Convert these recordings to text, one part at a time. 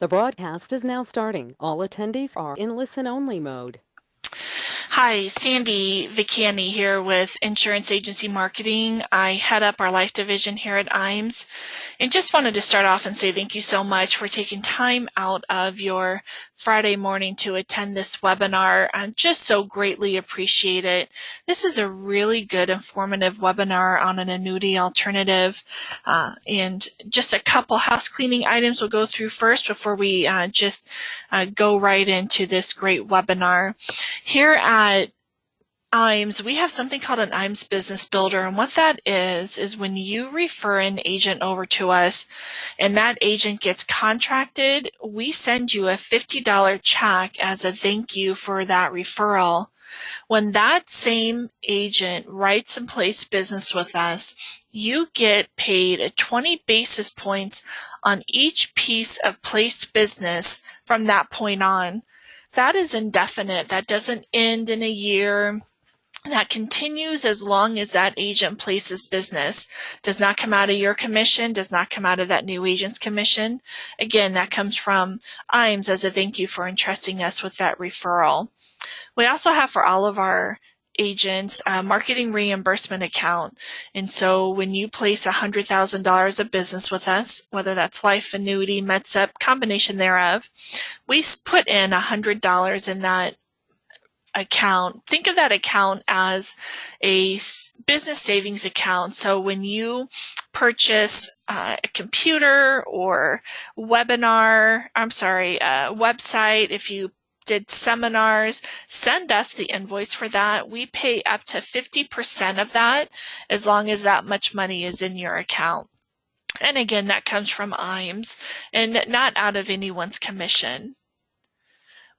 The broadcast is now starting. All attendees are in listen-only mode. Hi, Sandy Vicani here with Insurance Agency Marketing. I head up our life division here at IAMS and just wanted to start off and say thank you so much for taking time out of your Friday morning to attend this webinar. I just so greatly appreciate it. This is a really good informative webinar on an annuity alternative, and just a couple house cleaning items we'll go through first before we go right into this great webinar. Here at IAMS, we have something called an IAMS Business Builder, and what that is when you refer an agent over to us and that agent gets contracted, we send you a $50 check as a thank you for that referral. When that same agent writes and places business with us, you get paid a 20 basis points on each piece of placed business from that point on. That is indefinite. That doesn't end in a year. That continues as long as that agent places business. Does not come out of your commission, does not come out of that new agent's commission. Again, that comes from IAMS as a thank you for entrusting us with that referral. We also have for all of our agents a marketing reimbursement account. And so when you place $100,000 of business with us, whether that's life, annuity, MedSup, combination thereof, we put in $100 in that account. Think of that account as a business savings account. So when you purchase a computer or website, if you did seminars, send us the invoice for that. We pay up to 50% of that as long as that much money is in your account. And again, that comes from IAMS and not out of anyone's commission.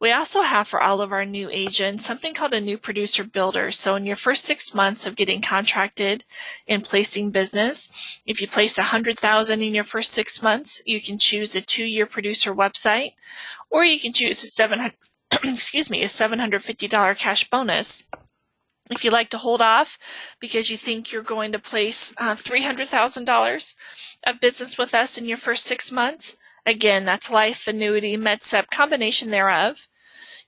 We also have for all of our new agents something called a new producer builder. So in your first 6 months of getting contracted and placing business, if you place $100,000 in your first 6 months, you can choose a 2-year producer website, or you can choose a $750 cash bonus. If you'd like to hold off because you think you're going to place $300,000 of business with us in your first 6 months, again, that's life, annuity, MedSup, combination thereof.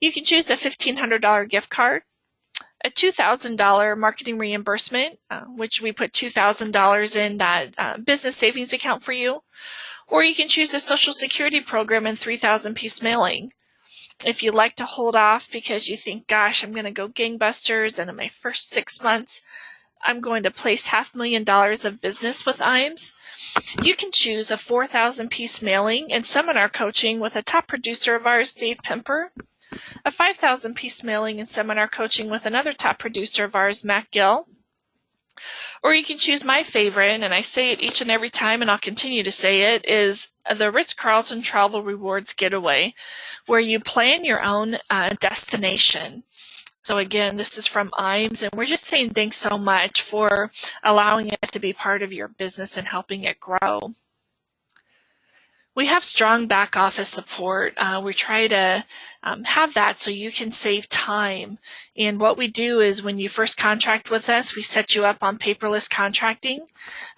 You can choose a $1,500 gift card, a $2,000 marketing reimbursement, which we put $2,000 in that business savings account for you, or you can choose a Social Security program and 3,000 piece mailing. If you'd like to hold off because you think, gosh, I'm going to go gangbusters, and in my first 6 months, I'm going to place $500,000 of business with IAMS, you can choose a 4,000 piece mailing and seminar coaching with a top producer of ours, Dave Pimper, a 5,000 piece mailing and seminar coaching with another top producer of ours, Matt Gill. Or you can choose my favorite, and I say it each and every time, and I'll continue to say it, is the Ritz-Carlton Travel Rewards Getaway, where you plan your own destination. So again, this is from IAMS, and we're just saying thanks so much for allowing us to be part of your business and helping it grow. We have strong back office support. We try to have that so you can save time. And what we do is when you first contract with us, we set you up on paperless contracting.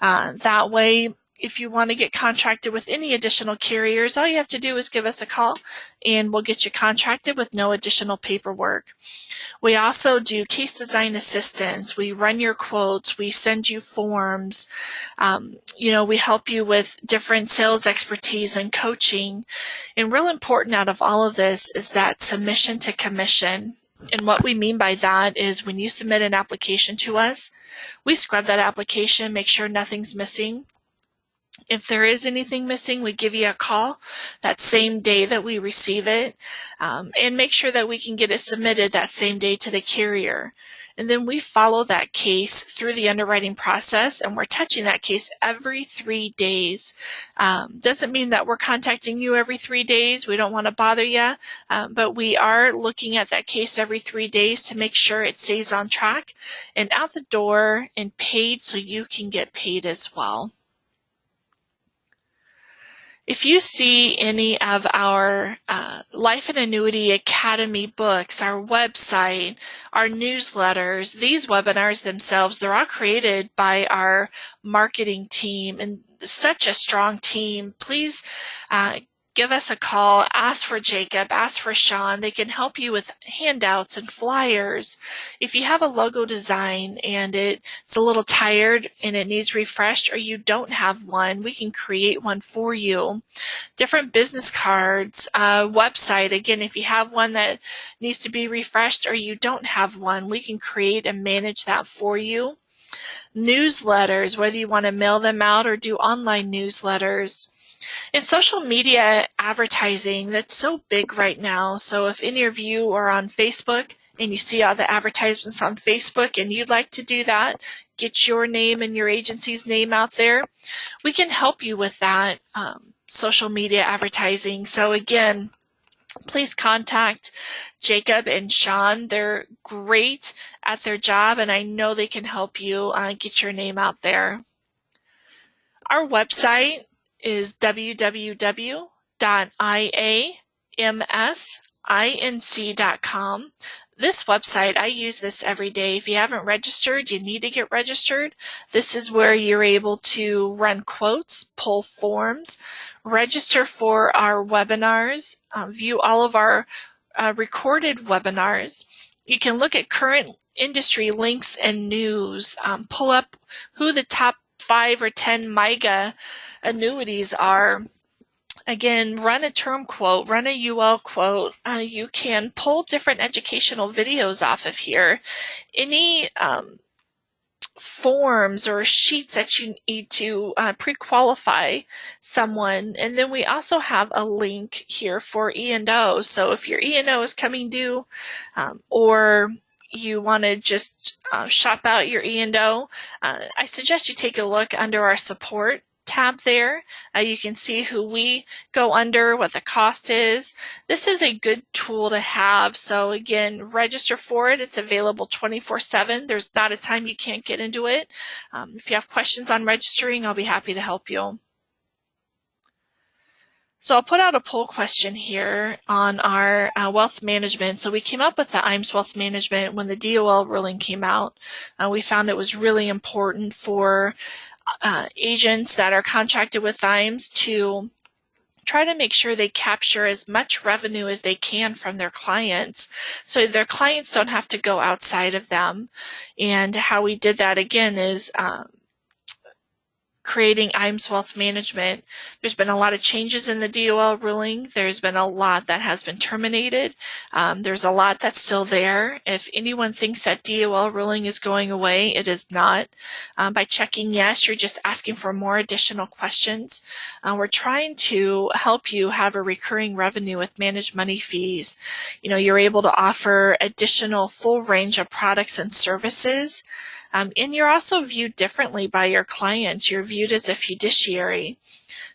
That way, if you want to get contracted with any additional carriers, all you have to do is give us a call and we'll get you contracted with no additional paperwork. We also do case design assistance. We run your quotes. We send you forms. We help you with different sales expertise and coaching. And real important out of all of this is that submission to commission. And what we mean by that is when you submit an application to us, we scrub that application, make sure nothing's missing. If there is anything missing, we give you a call that same day that we receive it, and make sure that we can get it submitted that same day to the carrier. And then we follow that case through the underwriting process, and we're touching that case every 3 days. Doesn't mean that we're contacting you every 3 days. We don't want to bother you, but we are looking at that case every 3 days to make sure it stays on track and out the door and paid so you can get paid as well. If you see any of our Life and Annuity Academy books, our website, our newsletters, these webinars themselves, they're all created by our marketing team, and such a strong team. Please give us a call, ask for Jacob, ask for Sean. They can help you with handouts and flyers. If you have a logo design and it's a little tired and it needs refreshed, or you don't have one, we can create one for you. Different business cards, website. Again, if you have one that needs to be refreshed or you don't have one, we can create and manage that for you. Newsletters, whether you want to mail them out or do online newsletters. In social media advertising, that's so big right now. So if any of you are on Facebook and you see all the advertisements on Facebook and you'd like to do that, get your name and your agency's name out there, we can help you with that social media advertising. So again, please contact Jacob and Sean. They're great at their job, and I know they can help you get your name out there. Our website is www.iamsinc.com. This website, I use this every day. If you haven't registered, you need to get registered. This is where you're able to run quotes, pull forms, register for our webinars, view all of our recorded webinars. You can look at current industry links and news, pull up who the top 5 or 10 MIGA annuities are. Again, run a term quote, run a UL quote. You can pull different educational videos off of here. Any forms or sheets that you need to pre-qualify someone. And then we also have a link here for E&O. So if your E&O is coming due, or you want to just shop out your E&O, I suggest you take a look under our support tab there. You can see who we go under, what the cost is. This is a good tool to have. So again, register for it. It's available 24/7. There's not a time you can't get into it. If you have questions on registering, I'll be happy to help you. So I'll put out a poll question here on our wealth management. So we came up with the IMS wealth management when the DOL ruling came out. We found it was really important for agents that are contracted with IMS to try to make sure they capture as much revenue as they can from their clients so their clients don't have to go outside of them. And how we did that again is creating IMS Wealth Management. There's been a lot of changes in the DOL ruling. There's been a lot that has been terminated. There's a lot that's still there. If anyone thinks that DOL ruling is going away, it is not. By checking yes, you're just asking for more additional questions. We're trying to help you have a recurring revenue with managed money fees. You know, you're able to offer additional full range of products and services. And you're also viewed differently by your clients. You're viewed as a fiduciary.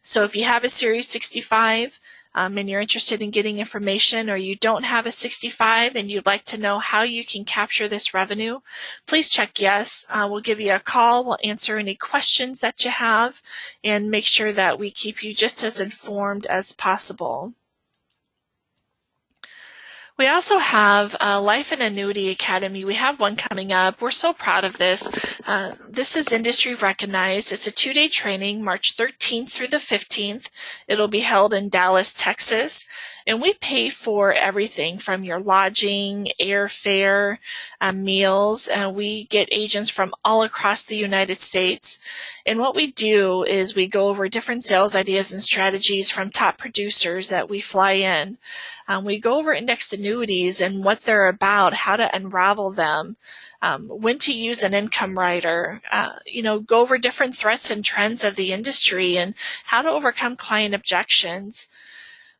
So if you have a Series 65 and you're interested in getting information, or you don't have a 65 and you'd like to know how you can capture this revenue, please check yes. We'll give you a call. We'll answer any questions that you have and make sure that we keep you just as informed as possible. We also have a Life and Annuity Academy. We have one coming up. We're so proud of this. This is industry recognized. It's a 2-day training, March 13th through the 15th. It'll be held in Dallas, Texas. And we pay for everything from your lodging, airfare, meals. We get agents from all across the United States. And what we do is we go over different sales ideas and strategies from top producers that we fly in. We go over indexed annuities and what they're about, how to unravel them, when to use an income rider, go over different threats and trends of the industry and how to overcome client objections.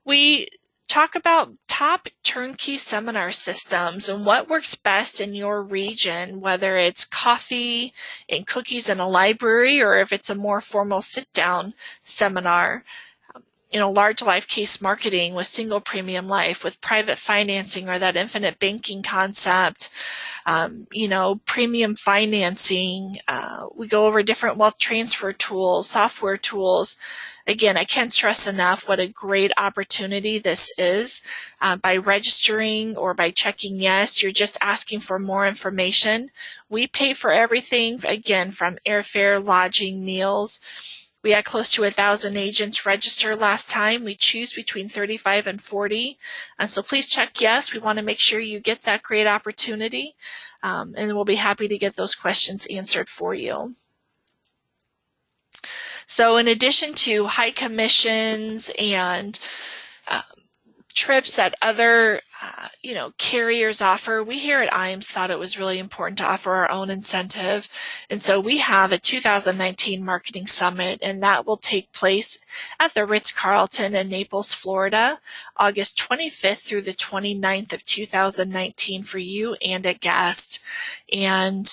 We talk about top turnkey seminar systems and what works best in your region, whether it's coffee and cookies in a library or if it's a more formal sit-down seminar. Large life case marketing with single premium life, with private financing or that infinite banking concept, premium financing. We go over different wealth transfer tools, software tools. Again, I can't stress enough what a great opportunity this is. By registering or by checking yes, you're just asking for more information. We pay for everything, again, from airfare, lodging, meals. We had close to 1,000 agents register last time. We choose between 35 and 40. So please check yes. We want to make sure you get that great opportunity. And we'll be happy to get those questions answered for you. So in addition to high commissions and trips that other carriers offer, we here at IAMS thought it was really important to offer our own incentive. And so we have a 2019 marketing summit, and that will take place at the Ritz-Carlton in Naples, Florida, August 25th through the 29th of 2019 for you and a guest. And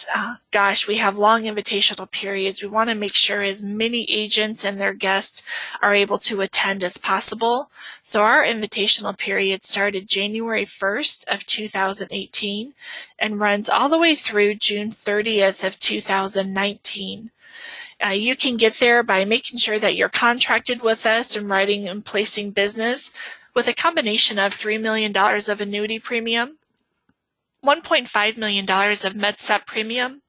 gosh, we have long invitational periods. We want to make sure as many agents and their guests are able to attend as possible. So our invitational period started January 1st of 2018 and runs all the way through June 30th of 2019. You can get there by making sure that you're contracted with us and writing and placing business with a combination of $3 million of annuity premium, $1.5 million of MedSup premium.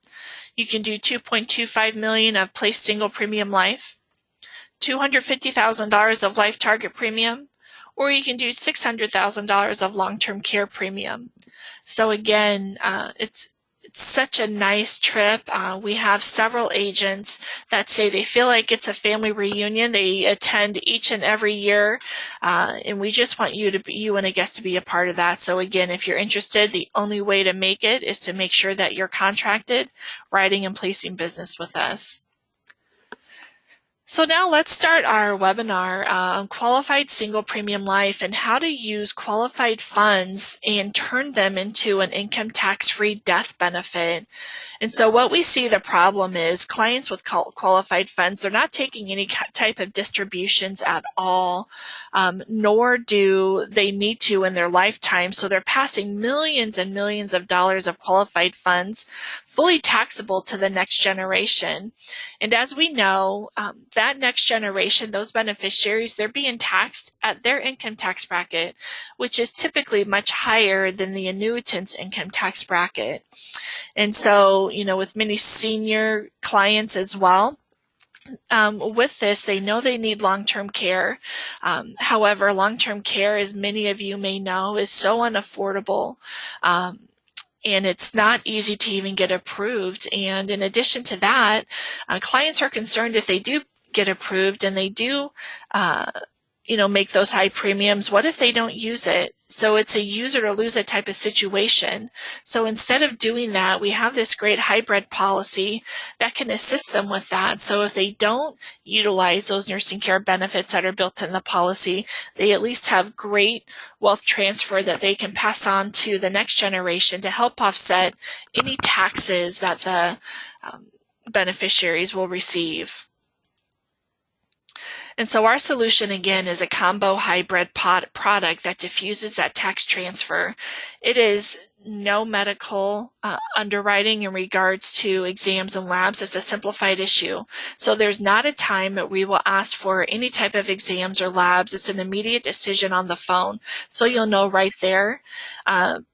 You can do $2.25 million of placed single premium life, $250,000 of life target premium, or you can do $600,000 of long-term care premium. So again, it's such a nice trip. We have several agents that say they feel like it's a family reunion. They attend each and every year, and we just want you and a guest to be a part of that. So again, if you're interested, the only way to make it is to make sure that you're contracted, writing and placing business with us. So now let's start our webinar on qualified single premium life and how to use qualified funds and turn them into an income tax-free death benefit. And so what we see the problem is clients with qualified funds, they're not taking any type of distributions at all, nor do they need to in their lifetime. So they're passing millions and millions of dollars of qualified funds fully taxable to the next generation. And as we know, that next generation, those beneficiaries, they're being taxed at their income tax bracket, which is typically much higher than the annuitant's income tax bracket. And so, with many senior clients as well, with this, they know they need long-term care. However, long-term care, as many of you may know, is so unaffordable. And it's not easy to even get approved. And in addition to that, clients are concerned if they do get approved and they do, make those high premiums, what if they don't use it? So it's a use it or lose it type of situation. So instead of doing that, we have this great hybrid policy that can assist them with that. So if they don't utilize those nursing care benefits that are built in the policy, they at least have great wealth transfer that they can pass on to the next generation to help offset any taxes that the beneficiaries will receive. And so our solution, again, is a combo hybrid product that diffuses that tax transfer. It is no medical underwriting in regards to exams and labs. It's a simplified issue. So there's not a time that we will ask for any type of exams or labs. It's an immediate decision on the phone. So you'll know right there.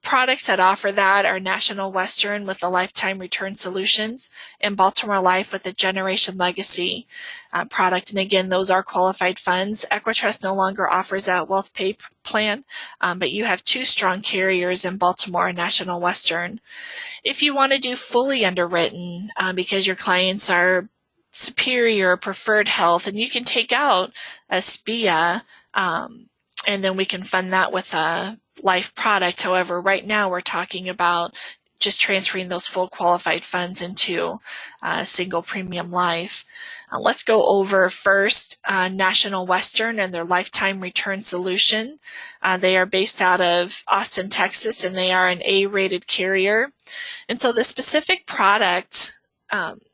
Products that offer that are National Western with the Lifetime Return Solutions and Baltimore Life with the Generation Legacy product. And again, those are qualified funds. Equitrust no longer offers that wealth pay plan, but you have two strong carriers in Baltimore and National Western. If you want to do fully underwritten because your clients are superior or preferred health, and you can take out a SPIA and then we can fund that with a life product. However, right now we're talking about just transferring those full qualified funds into single premium life. Let's go over first National Western and their Lifetime Return Solution. They are based out of Austin, Texas, and they are an A-rated carrier. And so the specific product,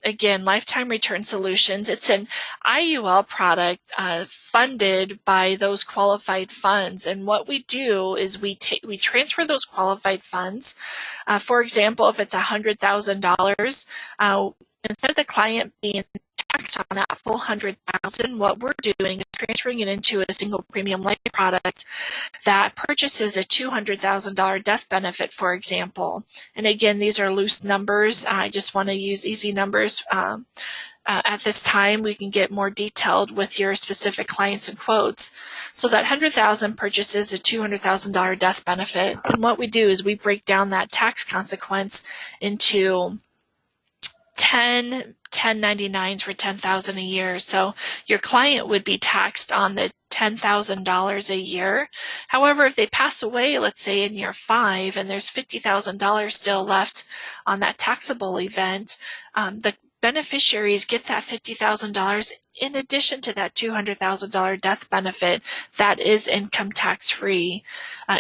again, Lifetime Return Solutions, it's an IUL product funded by those qualified funds. And what we do is we transfer those qualified funds. For example, if it's $100,000, instead of the client being taxed on that full $100,000, what we're doing is transferring it into a single premium life product that purchases a $200,000 death benefit, for example. And again, these are loose numbers. I just want to use easy numbers At this time, we can get more detailed with your specific clients and quotes. So that $100,000 purchases a $200,000 death benefit. And what we do is we break down that tax consequence into 10 1099s for $10,000 a year. So your client would be taxed on the $10,000 a year. However, if they pass away, let's say in year 5, and there's $50,000 still left on that taxable event, the beneficiaries get that $50,000 in addition to that $200,000 death benefit that is income tax free.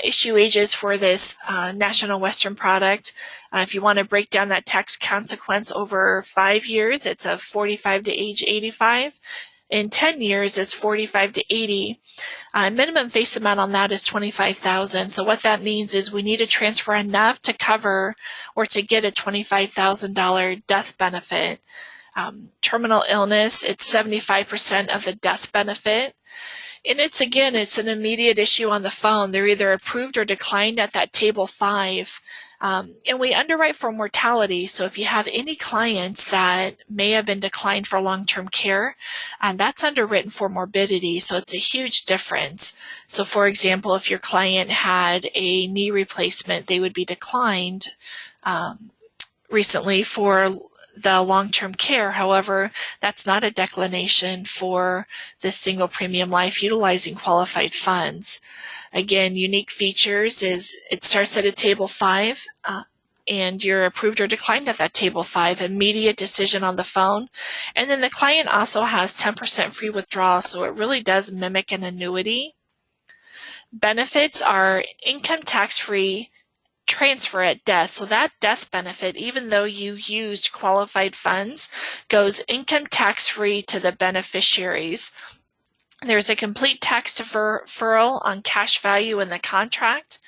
Issue ages for this National Western product, if you want to break down that tax consequence over 5 years, it's a 45 to age 85. In 10 years is 45 to 80. Minimum face amount on that is $25,000. So what that means is we need to transfer enough to cover or to get a $25,000 death benefit. Terminal illness, it's 75% of the death benefit. And it's an immediate issue on the phone. They're either approved or declined at that table 5. And we underwrite for mortality. So if you have any clients that may have been declined for long-term care, that's underwritten for morbidity. So it's a huge difference. So for example, if your client had a knee replacement, they would be declined recently for the long-term care. However, that's not a declination for this single premium life utilizing qualified funds. Again, unique features is it starts at a table 5 and you're approved or declined at that table 5, immediate decision on the phone. And then the client also has 10% free withdrawal, so it really does mimic an annuity. Benefits are income tax-free transfer at death. So that death benefit, even though you used qualified funds, goes income tax-free to the beneficiaries. There's a complete tax deferral on cash value in the contract.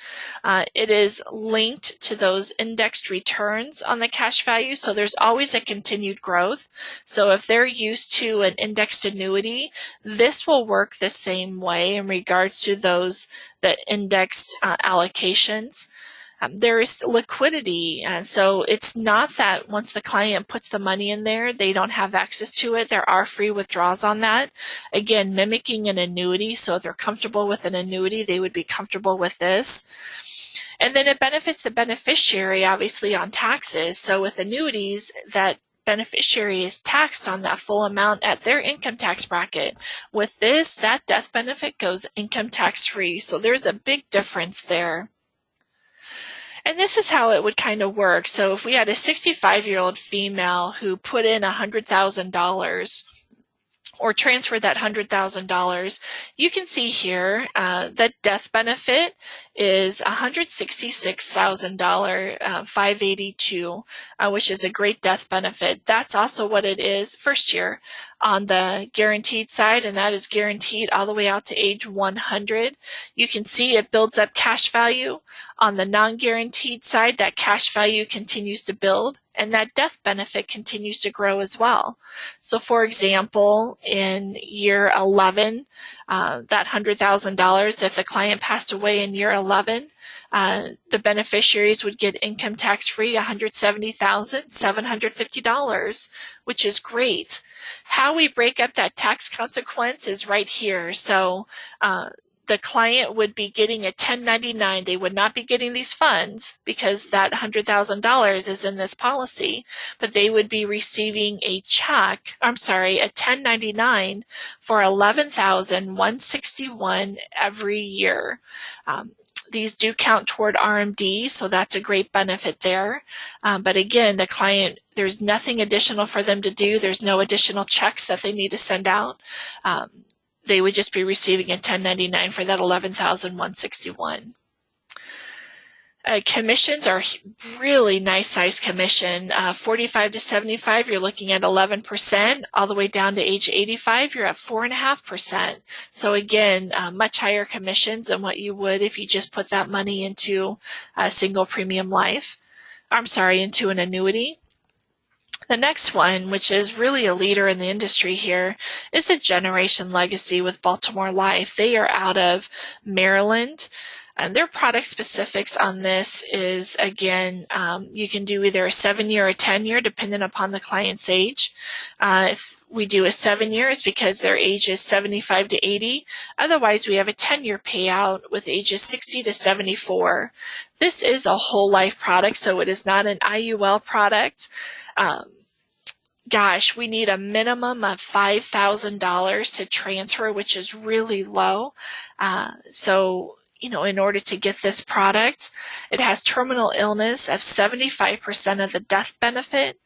It is linked to those indexed returns on the cash value, so there's always a continued growth. So if they're used to an indexed annuity, this will work the same way in regards to the indexed allocations. There is liquidity, and so it's not that once the client puts the money in there, they don't have access to it. There are free withdrawals on that. Again, mimicking an annuity, so if they're comfortable with an annuity, they would be comfortable with this. And then it benefits the beneficiary, obviously, on taxes. So with annuities, that beneficiary is taxed on that full amount at their income tax bracket. With this, that death benefit goes income tax free. So there's a big difference there. And this is how it would kind of work. So if we had a 65-year-old female who put in $100,000 or transferred that $100,000, you can see here that death benefit is $166,000, $582, which is a great death benefit. That's also what it is first year on the guaranteed side, and that is guaranteed all the way out to age 100. You can see it builds up cash value. On the non-guaranteed side, that cash value continues to build, and that death benefit continues to grow as well. So for example, in year 11, that $100,000, if the client passed away in year 11, the beneficiaries would get income tax-free $170,750, which is great. How we break up that tax consequence is right here. So the client would be getting a 1099. They would not be getting these funds because that $100,000 is in this policy, but they would be receiving a 1099 for $11,161 every year. These do count toward RMDs, so that's a great benefit there. But again, the client, there's nothing additional for them to do. There's no additional checks that they need to send out. They would just be receiving a 1099 for that $11,161. Commissions are really nice size commission. 45 to 75, you're looking at 11%. All the way down to age 85, you're at 4.5%. So again, much higher commissions than what you would if you just put that money into a single premium life. Into an annuity. The next one, which is really a leader in the industry here, is the Generation Legacy with Baltimore Life. They are out of Maryland. And their product specifics on this is, again, you can do either a 7-year or 10-year, depending upon the client's age. If we do a 7-year, it's because their age is 75 to 80. Otherwise, we have a 10-year payout with ages 60 to 74. This is a whole life product, so it is not an IUL product. Gosh, we need a minimum of $5,000 to transfer, which is really low. So, in order to get this product, it has terminal illness of 75% of the death benefit.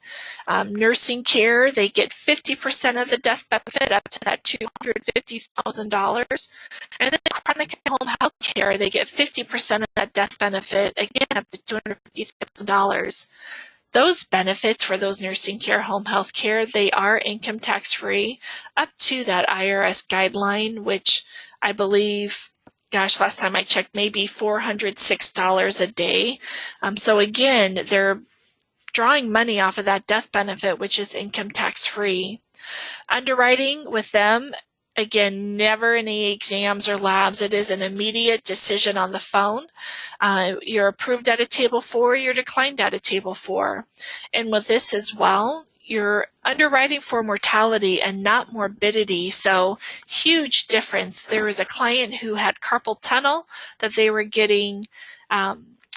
Nursing care, they get 50% of the death benefit up to that $250,000. And then chronic home health care, they get 50% of that death benefit, again, up to $250,000. Those benefits for those nursing care, home health care, they are income tax free up to that IRS guideline, which I believe, gosh, last time I checked, maybe $406 a day. So again, they're drawing money off of that death benefit, which is income tax free. Underwriting with them, again, never any exams or labs. It is an immediate decision on the phone. You're approved at a table 4, you're declined at a table 4. And with this as well, you're underwriting for mortality and not morbidity. So huge difference. There was a client who had carpal tunnel that they were getting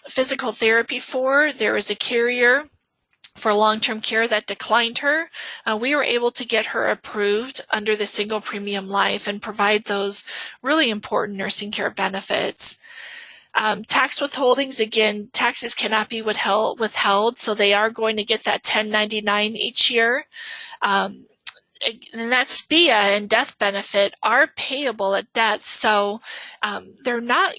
physical therapy for. There was a carrier for long-term care that declined her. We were able to get her approved under the single premium life and provide those really important nursing care benefits. Tax withholdings, again, taxes cannot be withheld, so they are going to get that 1099 each year. And that SPIA and death benefit are payable at death, so they're not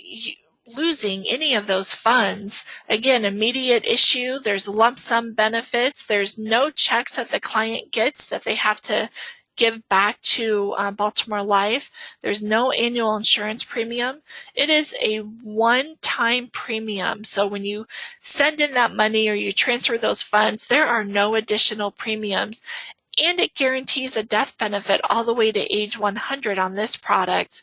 losing any of those funds. Again, immediate issue, there's lump sum benefits, there's no checks that the client gets that they have to give back to Baltimore Life. There's no annual insurance premium. It is a one-time premium. So when you send in that money or you transfer those funds, there are no additional premiums. And it guarantees a death benefit all the way to age 100 on this product.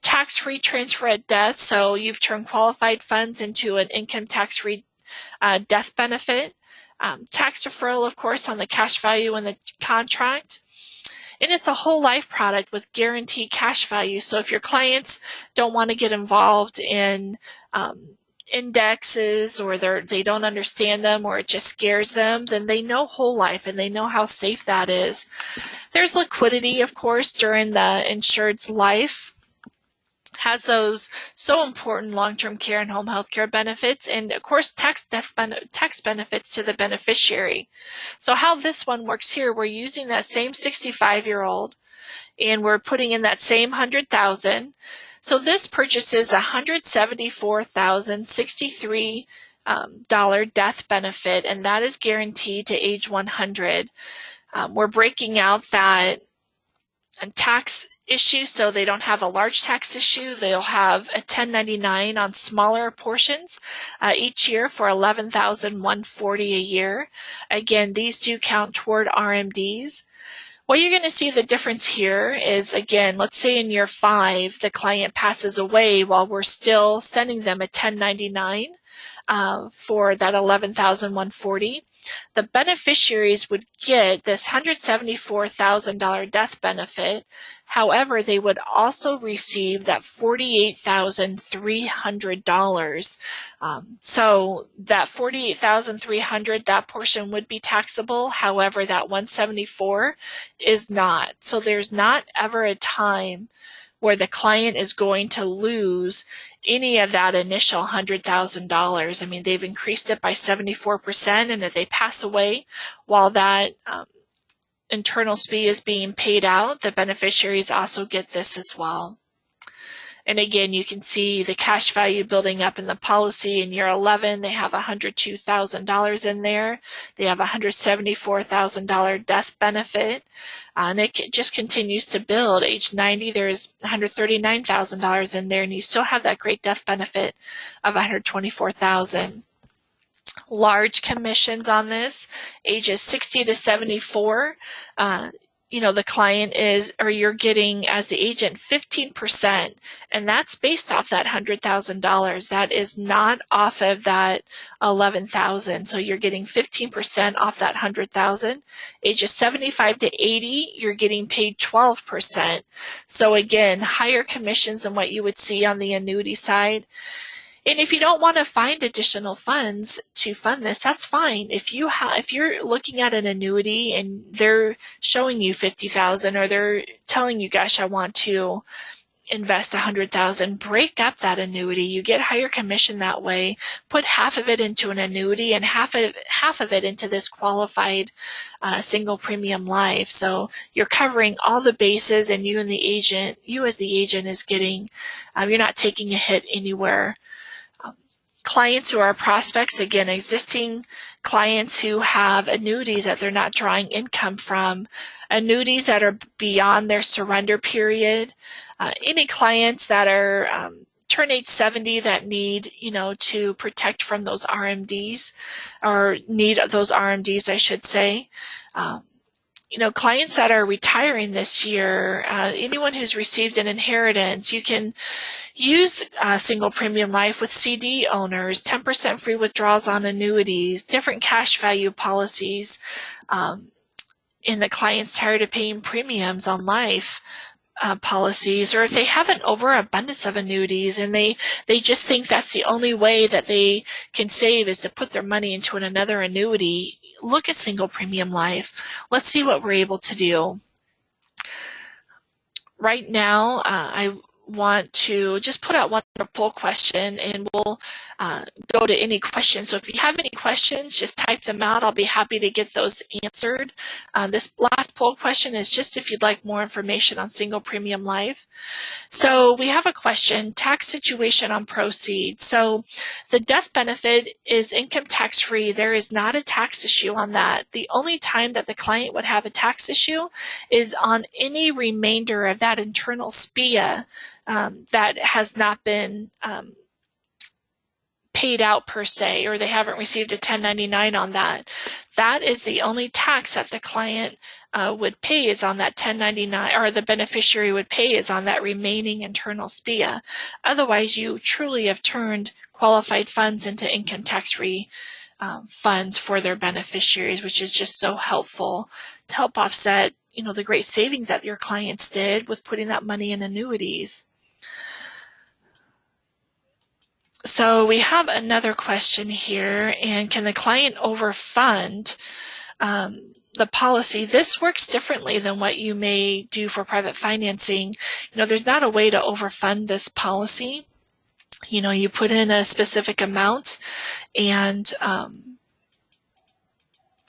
Tax-free transfer at death, so you've turned qualified funds into an income tax-free death benefit. Tax deferral, of course, on the cash value in the contract. And it's a whole life product with guaranteed cash value. So if your clients don't want to get involved in indexes or they don't understand them or it just scares them, then they know whole life and they know how safe that is. There's liquidity, of course, during the insured's life. Has those so important long-term care and home health care benefits, and of course tax benefits to the beneficiary. So how this one works here, we're using that same 65-year-old and we're putting in that same $100,000. So this purchases $174,063 death benefit, and that is guaranteed to age 100. We're breaking out that tax issue, so they don't have a large tax issue. They'll have a 1099 on smaller portions each year for $11,140 a year. Again, these do count toward RMDs. What you're going to see the difference here is, again, let's say in year 5, the client passes away while we're still sending them a 1099 for that $11,140. The beneficiaries would get this $174,000 death benefit. However, they would also receive that $48,300. So that $48,300, that portion would be taxable. However, that $174 is not. So there's not ever a time where the client is going to lose any of that initial $100,000. I mean, they've increased it by 74%, and if they pass away while that internal SPIA is being paid out, the beneficiaries also get this as well. And again, you can see the cash value building up in the policy. In year 11, they have $102,000 in there. They have $174,000 death benefit. And it just continues to build. Age 90, there's $139,000 in there, and you still have that great death benefit of $124,000. Large commissions on this, ages 60 to 74. the client is, or you're getting as the agent 15%, and that's based off that $100,000. That is not off of that 11,000. So you're getting 15% off that 100,000. Ages 75 to 80, you're getting paid 12%. So again, higher commissions than what you would see on the annuity side. And if you don't want to find additional funds to fund this, that's fine. If you're looking at an annuity and they're showing you 50,000, or they're telling you, gosh, I want to invest 100,000, break up that annuity. You get higher commission that way. Put half of it into an annuity and half of it into this qualified single premium life. So you're covering all the bases, and you as the agent is getting, you're not taking a hit anywhere. Clients who are prospects, again, existing clients who have annuities that they're not drawing income from, annuities that are beyond their surrender period, any clients that are turn age 70 that need, to protect from those RMDs, or need those RMDs, I should say. Clients that are retiring this year, anyone who's received an inheritance, you can use single premium life with CD owners, 10% free withdrawals on annuities, different cash value policies, and the client's tired of paying premiums on life policies, or if they have an overabundance of annuities and they just think that's the only way that they can save is to put their money into another annuity, look at single premium life. Let's see what we're able to do. Right now, I want to just put out one poll question, and we'll go to any questions. So if you have any questions, just type them out. I'll be happy to get those answered. This last poll question is just if you'd like more information on single premium life. So we have a question, tax situation on proceeds. So the death benefit is income tax free. There is not a tax issue on that. The only time that the client would have a tax issue is on any remainder of that internal SPIA that has not been paid out per se, or they haven't received a 1099 on that. That is the only tax that the client would pay is on that 1099, or the beneficiary would pay is on that remaining internal SPIA. Otherwise, you truly have turned qualified funds into income tax-free funds for their beneficiaries, which is just so helpful to help offset, the great savings that your clients did with putting that money in annuities. So we have another question here, and can the client overfund the policy? This works differently than what you may do for private financing. There's not a way to overfund this policy. You put in a specific amount, and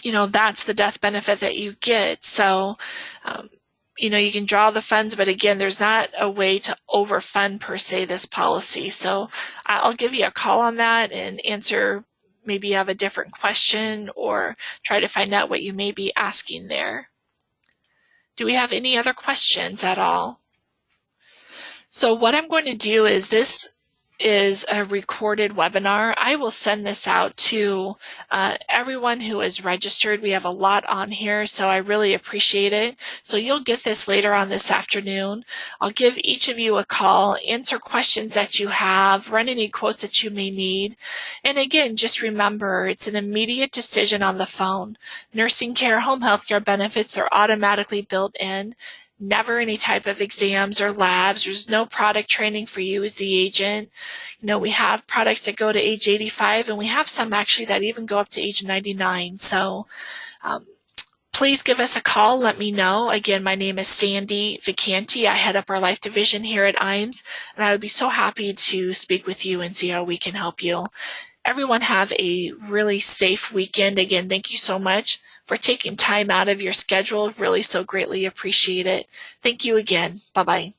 that's the death benefit that you get. So you can draw the funds, but again, there's not a way to overfund per se this policy. So I'll give you a call on that and answer, maybe you have a different question, or try to find out what you may be asking there. Do we have any other questions at all? So what I'm going to do is, this is a recorded webinar. I will send this out to everyone who is registered. We have a lot on here, so I really appreciate it. So you'll get this later on this afternoon. I'll give each of you a call, answer questions that you have, run any quotes that you may need. And again, just remember, it's an immediate decision on the phone. Nursing care, home health care benefits, they're automatically built in. Never any type of exams or labs. There's no product training for you as the agent. We have products that go to age 85, and we have some actually that even go up to age 99. So please give us a call. Let me know. Again, my name is Sandy Vicanti. I head up our life division here at IAMS, and I would be so happy to speak with you and see how we can help you. Everyone have a really safe weekend. Again, thank you so much for taking time out of your schedule. Really so greatly appreciate it. Thank you again. Bye-bye.